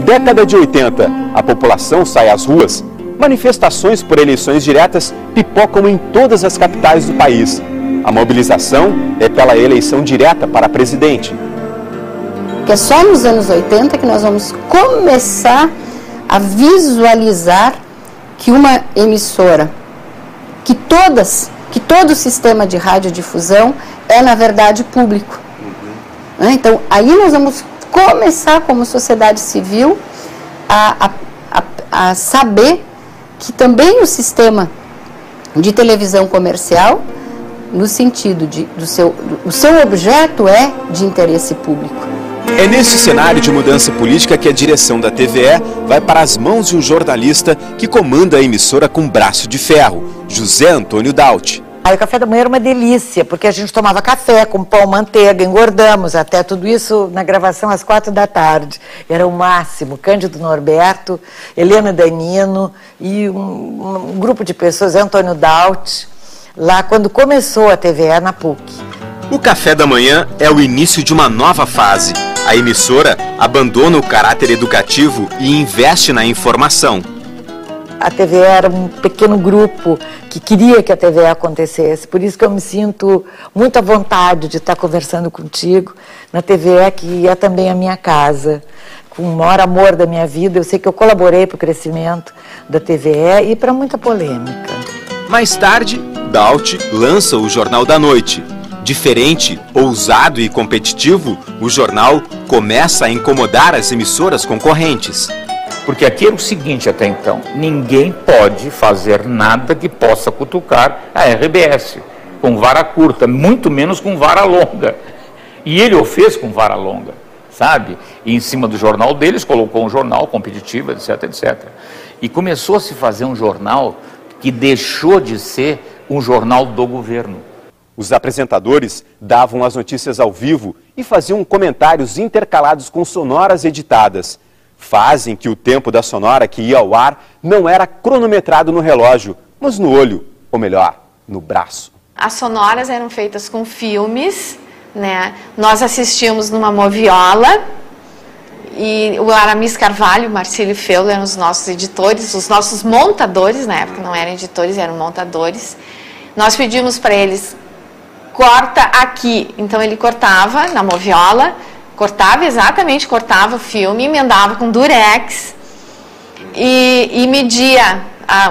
década de 80, a população sai às ruas. Manifestações por eleições diretas pipocam em todas as capitais do país. A mobilização é pela eleição direta para presidente. Que é só nos anos 80 que nós vamos começar a visualizar que uma emissora, que todo o sistema de radiodifusão é, na verdade, público. Então, aí nós vamos começar, como sociedade civil, a saber que também o sistema de televisão comercial, no sentido o seu objeto é de interesse público. É nesse cenário de mudança política que a direção da TVE vai para as mãos de um jornalista que comanda a emissora com braço de ferro, José Antônio Daut. Aí o café da manhã era uma delícia, porque a gente tomava café com pão, manteiga, engordamos até tudo isso na gravação às 4 da tarde. Era o máximo, Cândido Norberto, Helena Danino e um grupo de pessoas, Antônio Daut, lá quando começou a TVE na PUC. O café da manhã é o início de uma nova fase. A emissora abandona o caráter educativo e investe na informação. A TVE era um pequeno grupo que queria que a TVE acontecesse, por isso que eu me sinto muito à vontade de estar conversando contigo na TVE, que é também a minha casa, com o maior amor da minha vida. Eu sei que eu colaborei para o crescimento da TVE e para muita polêmica. Mais tarde, Daut lança o Jornal da Noite. Diferente, ousado e competitivo, o jornal começa a incomodar as emissoras concorrentes. Porque aqui era o seguinte até então, ninguém pode fazer nada que possa cutucar a RBS com vara curta, muito menos com vara longa. E ele o fez com vara longa, sabe? E em cima do jornal deles colocou um jornal competitivo, etc, etc. E começou a se fazer um jornal que deixou de ser um jornal do governo. Os apresentadores davam as notícias ao vivo e faziam comentários intercalados com sonoras editadas. Fazem que o tempo da sonora que ia ao ar não era cronometrado no relógio, mas no olho, ou melhor, no braço. As sonoras eram feitas com filmes, né? Nós assistíamos numa moviola e o Aramis Carvalho, o Marcílio Feuler eram os nossos editores, os nossos montadores, na época não eram editores, eram montadores. Nós pedimos para eles, corta aqui, então ele cortava na moviola, cortava o filme, emendava com durex e media,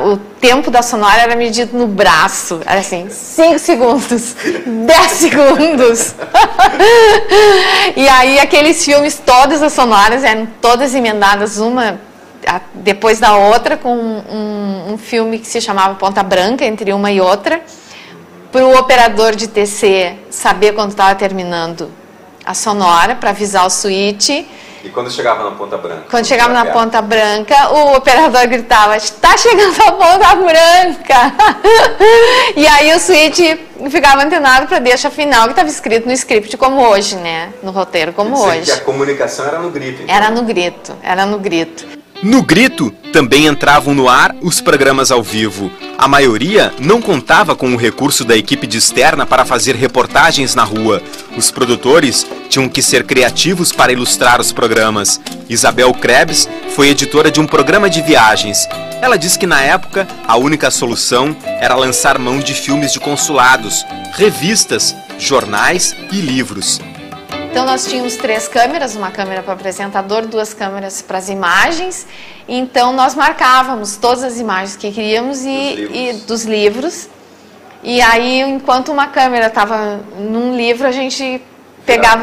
o tempo da sonora era medido no braço, era assim, 5 segundos, 10 segundos. E aí aqueles filmes, todas as sonoras eram todas emendadas uma depois da outra, com um filme que se chamava Ponta Branca, entre uma e outra, para o operador de TC saber quando estava terminando a sonora, para avisar o switch. E quando chegava na Ponta Branca? Quando chegava na Ponta Branca, o operador gritava, está chegando a Ponta Branca! E aí o switch ficava antenado para a deixa final, que estava escrito no script, como hoje, né? No roteiro, como hoje. Que a comunicação era no grito. Então. Era no grito, era no grito. No grito, também entravam no ar os programas ao vivo. A maioria não contava com o recurso da equipe de externa para fazer reportagens na rua. Os produtores tinham que ser criativos para ilustrar os programas. Isabel Krebs foi editora de um programa de viagens. Ela diz que na época a única solução era lançar mão de filmes de consulados, revistas, jornais e livros. Então nós tínhamos 3 câmeras, uma câmera para o apresentador, 2 câmeras para as imagens. Então nós marcávamos todas as imagens que queríamos dos livros. E aí, enquanto uma câmera estava num livro, a gente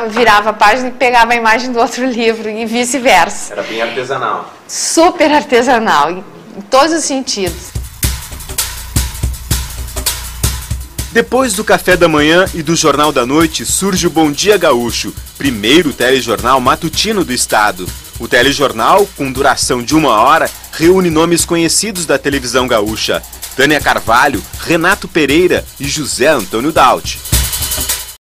virava a página e pegava a imagem do outro livro e vice-versa. Era bem artesanal. Super artesanal, em todos os sentidos. Depois do café da manhã e do Jornal da Noite, surge o Bom Dia Gaúcho, primeiro telejornal matutino do estado. O telejornal, com duração de 1 hora, reúne nomes conhecidos da televisão gaúcha: Tânia Carvalho, Renato Pereira e José Antônio Daut.